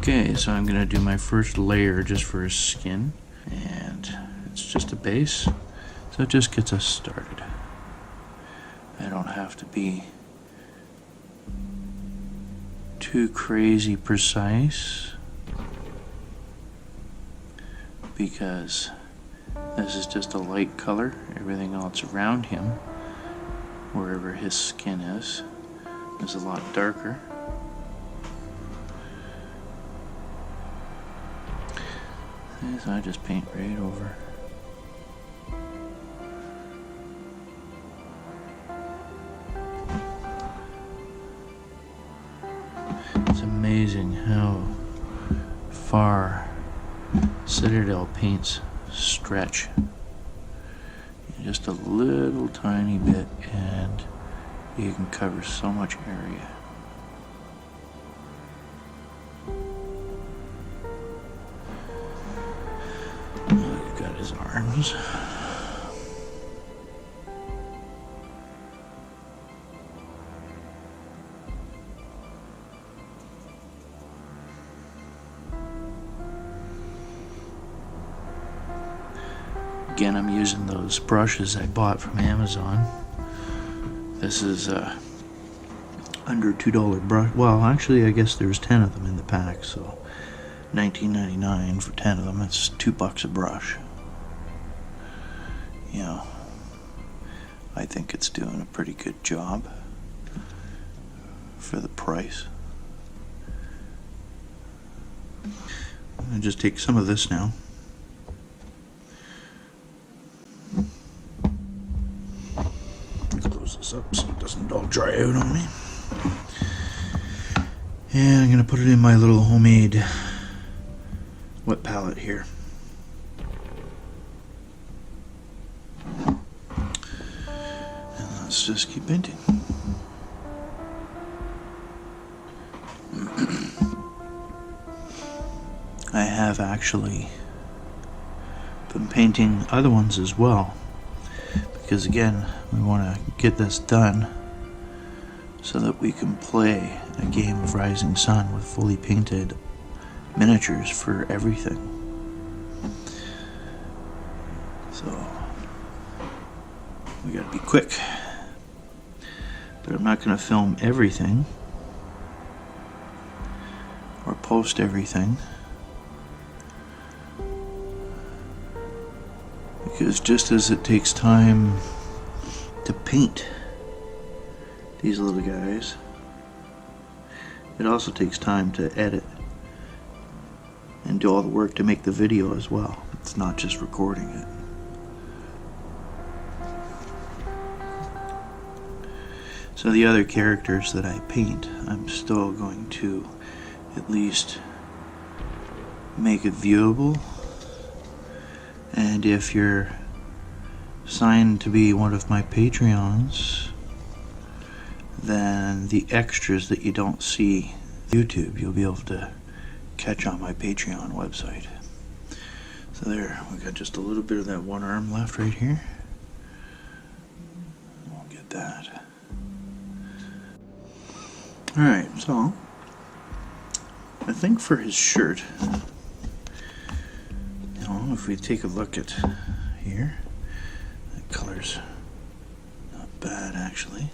Okay, so I'm gonna do my first layer just for his skin, and it's just a base, so it just gets us started. I don't have to be too crazy precise because this is just a light color. Everything else around him, wherever his skin is a lot darker. So I just paint right over. It's amazing how far Citadel paints stretch. Just a little tiny bit and you can cover so much area. We've got his arms. Again, I'm using those brushes I bought from Amazon. This is under $2 brush. Well, actually, I guess there's 10 of them in the pack, so $19.99 for 10 of them. It's $2 a brush. You know, I think it's doing a pretty good job for the price. I'm gonna just take some of this now. Close this up so it doesn't all dry out on me. And I'm gonna put it in my little homemade wet palette here. And let's just keep painting. I have actually been painting other ones as well, because again, we want to get this done so that we can play a game of Rising Sun with fully painted miniatures for everything. So we gotta be quick, but I'm not gonna film everything or post everything, because just as it takes time to paint these little guys, it also takes time to edit and do all the work to make the video as well. It's not just recording it. So the other characters that I paint, I'm still going to at least make it viewable. And if you're signed to be one of my Patreons, then the extras that you don't see on YouTube, you'll be able to catch on my Patreon website. So there, we got just a little bit of that one arm left right here. We'll get that. Alright, so I think for his shirt, you know, if we take a look at here, the color's not bad actually.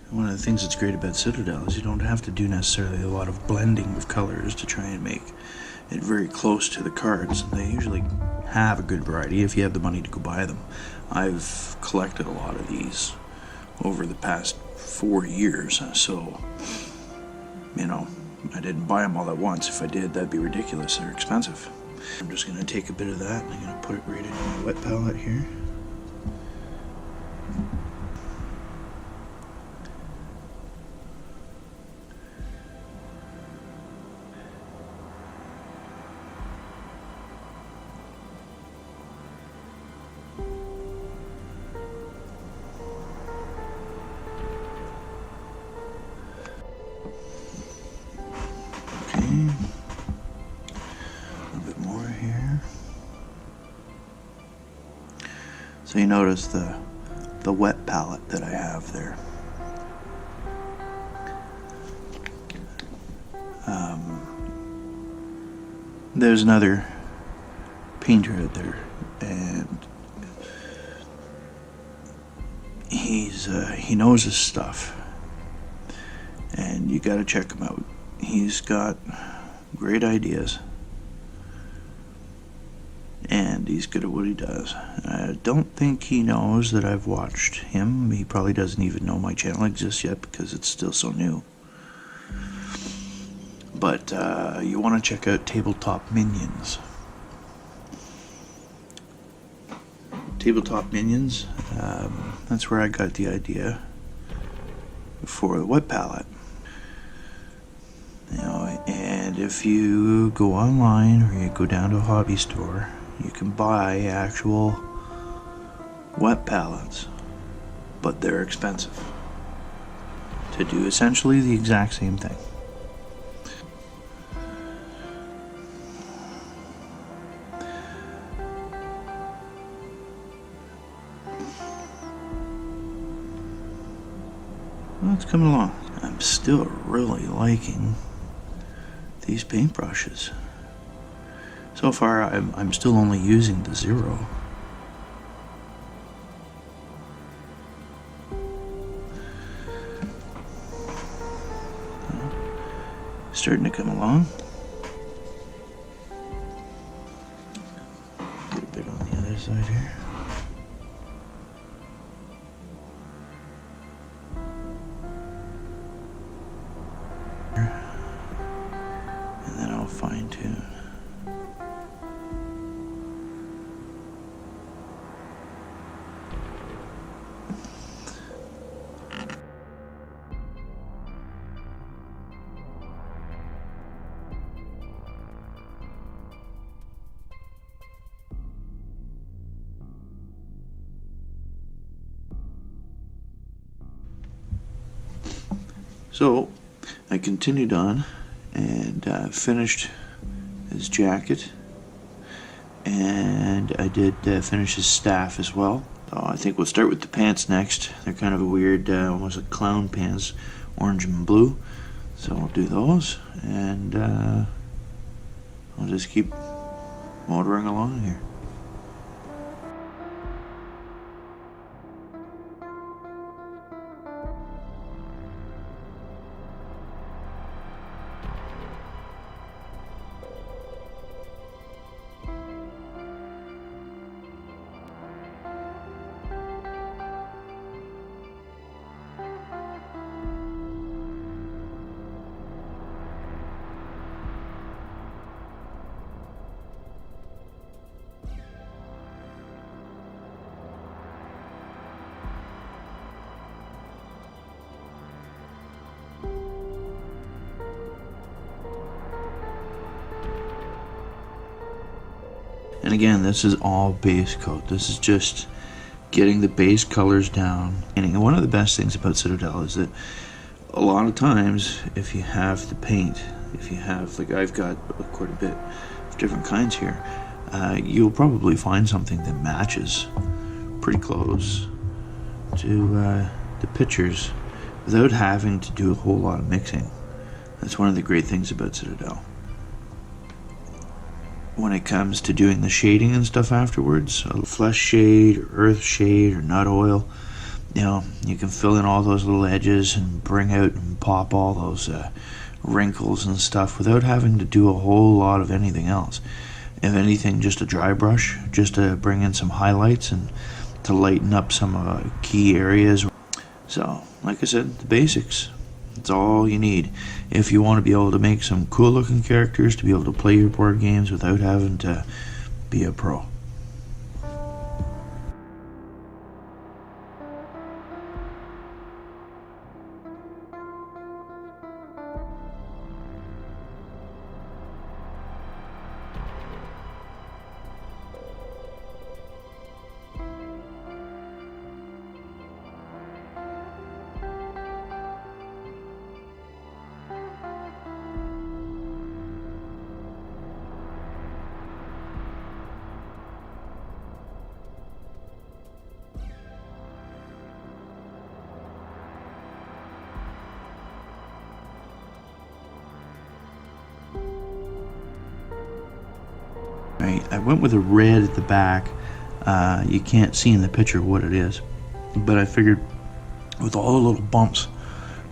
One of the things that's great about Citadel is you don't have to do necessarily a lot of blending of colors to try and make it very close to the cards. They usually have a good variety if you have the money to go buy them. I've collected a lot of these over the past 4 years, so, you know, I didn't buy them all at once. If I did, that'd be ridiculous. They're expensive. I'm just going to take a bit of that and I'm going to put it right in my wet palette here. A bit more here. So you notice the wet palette that I have there. there's another painter out there, and he knows his stuff, and you gotta check him out. He's got great ideas, and he's good at what he does. I don't think he knows that I've watched him. He probably doesn't even know my channel exists yet because it's still so new. But you want to check out Tabletop Minions. Tabletop Minions, that's where I got the idea for the wet palette. You know, and if you go online or you go down to a hobby store, you can buy actual wet palettes, but they're expensive to do essentially the exact same thing. Well, it's coming along. I'm still really liking these paintbrushes. So far, I'm still only using the 0. Starting to come along. Get a bit on the other side here. And then I'll fine tune. So I continued on and finished his jacket, and I did finish his staff as well. So I think we'll start with the pants next. They're kind of a weird, almost like clown pants, orange and blue. So I'll do those, and I'll just keep motoring along here. And again, this is all base coat. This is just getting the base colors down. And one of the best things about Citadel is that a lot of times, if you have the paint, if you have, like I've got quite a bit of different kinds here, you'll probably find something that matches pretty close to the pictures without having to do a whole lot of mixing. That's one of the great things about Citadel. When it comes to doing the shading and stuff afterwards, a flesh shade or earth shade or nut oil, you know, you can fill in all those little edges and bring out and pop all those wrinkles and stuff without having to do a whole lot of anything else. If anything, just a dry brush, just to bring in some highlights and to lighten up some key areas. So, like I said, the basics. That's all you need if you want to be able to make some cool looking characters, to be able to play your board games without having to be a pro. Right, I went with a red at the back. You can't see in the picture what it is, but I figured with all the little bumps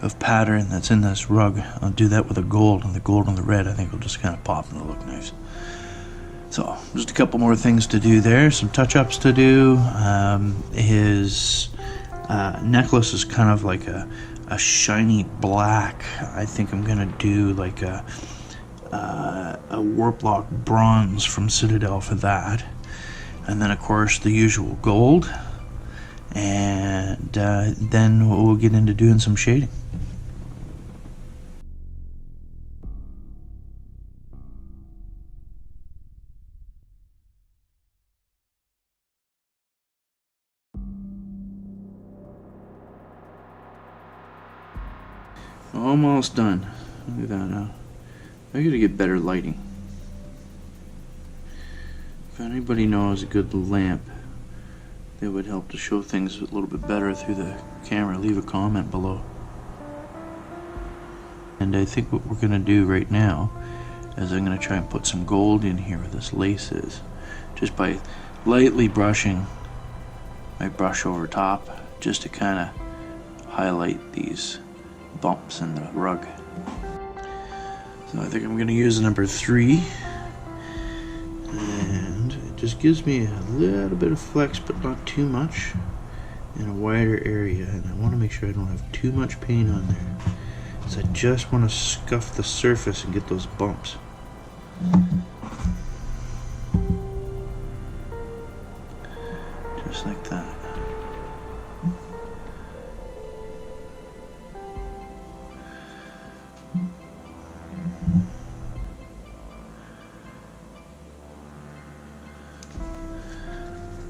of pattern that's in this rug, I'll do that with a gold, and the gold and the red I think will just kind of pop and it'll look nice. So just a couple more things to do there, some touch-ups to do. His necklace is kind of like a shiny black. I think I'm gonna do like a warp lock bronze from Citadel for that, and then of course the usual gold, and then we'll get into doing some shading. Almost done. Look at that now. I gotta get better lighting. If anybody knows a good lamp that would help to show things a little bit better through the camera, leave a comment below. And I think what we're gonna do right now is I'm gonna try and put some gold in here where this lace is, just by lightly brushing my brush over top, just to kind of highlight these bumps in the rug. So I think I'm going to use number 3, and it just gives me a little bit of flex, but not too much, in a wider area, and I want to make sure I don't have too much paint on there, because I just want to scuff the surface and get those bumps. Just like that.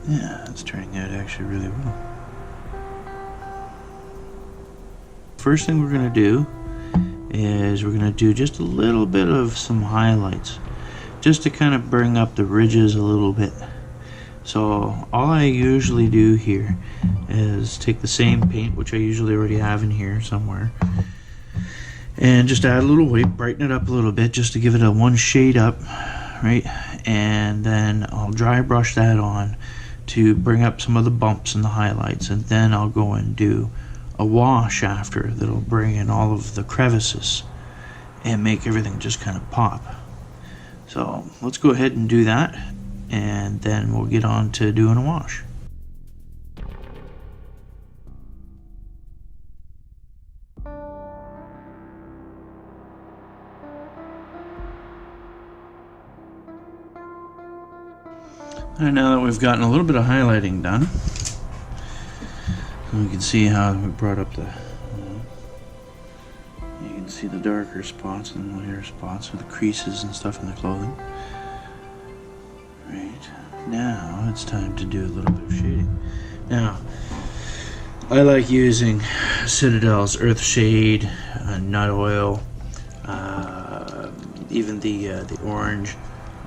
Yeah, it's turning out actually really well. First thing we're going to do is we're going to do just a little bit of some highlights, just to kind of bring up the ridges a little bit. So all I usually do here is take the same paint, which I usually already have in here somewhere, and just add a little weight, brighten it up a little bit, just to give it a one shade up, right? And then I'll dry brush that on to bring up some of the bumps and the highlights, and then I'll go and do a wash after that'll bring in all of the crevices and make everything just kind of pop. So let's go ahead and do that, and then we'll get on to doing a wash. And now that we've gotten a little bit of highlighting done, we can see how we brought up the, you can see the darker spots and the lighter spots with the creases and stuff in the clothing. Right, now it's time to do a little bit of shading. Now, I like using Citadel's Earth Shade, Nut Oil, even the orange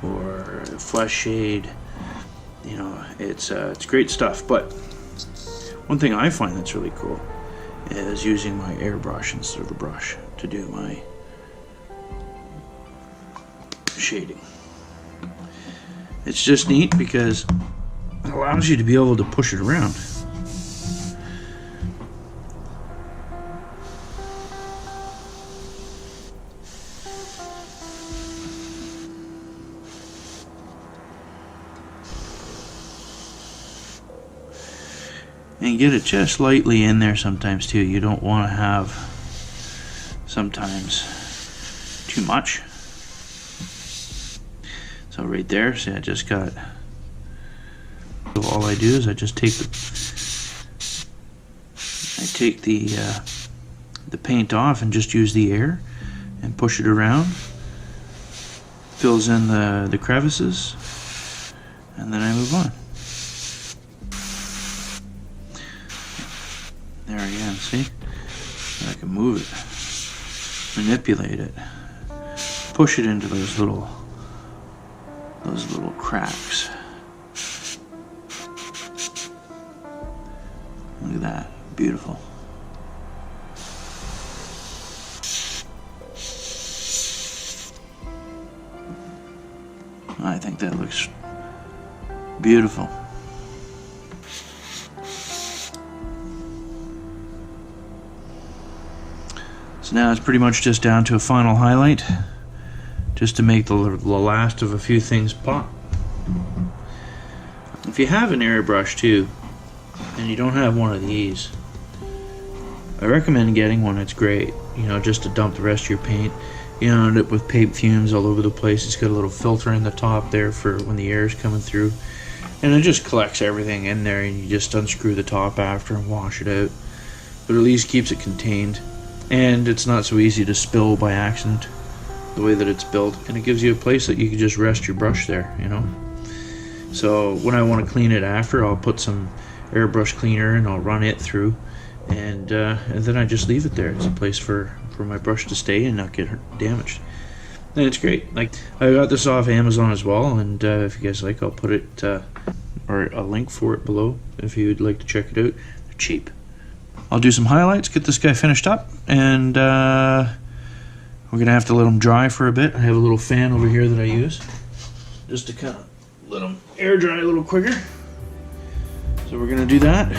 or Flesh Shade. You know, it's great stuff, but one thing I find that's really cool is using my airbrush instead of a brush to do my shading. It's just neat because it allows you to be able to push it around. And get it just lightly in there sometimes too. You don't want to have sometimes too much. So right there, see, I just got, so all I do is I just take the paint off and just use the air and push it around. Fills in the crevices, and then I move on. There again, see? I can move it, manipulate it, push it into those little cracks. Look at that, beautiful. I think that looks beautiful. So now it's pretty much just down to a final highlight, just to make the last of a few things pop. If you have an airbrush too, and you don't have one of these, I recommend getting one that's great, you know, just to dump the rest of your paint. You don't end up with paint fumes all over the place. It's got a little filter in the top there for when the air is coming through, and it just collects everything in there, and you just unscrew the top after and wash it out. But at least keeps it contained, and it's not so easy to spill by accident the way that it's built, and it gives you a place that you can just rest your brush there, you know. So when I want to clean it after, I'll put some airbrush cleaner and I'll run it through, and then I just leave it there. It's a place for my brush to stay and not get damaged. And it's great. Like, I got this off Amazon as well, and if you guys like, I'll put it or a link for it below if you'd like to check it out. They're cheap. I'll do some highlights, get this guy finished up, and we're gonna have to let him dry for a bit. I have a little fan over here that I use just to kind of let them air dry a little quicker. So we're gonna do that,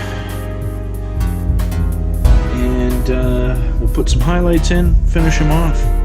and we'll put some highlights in, finish them off.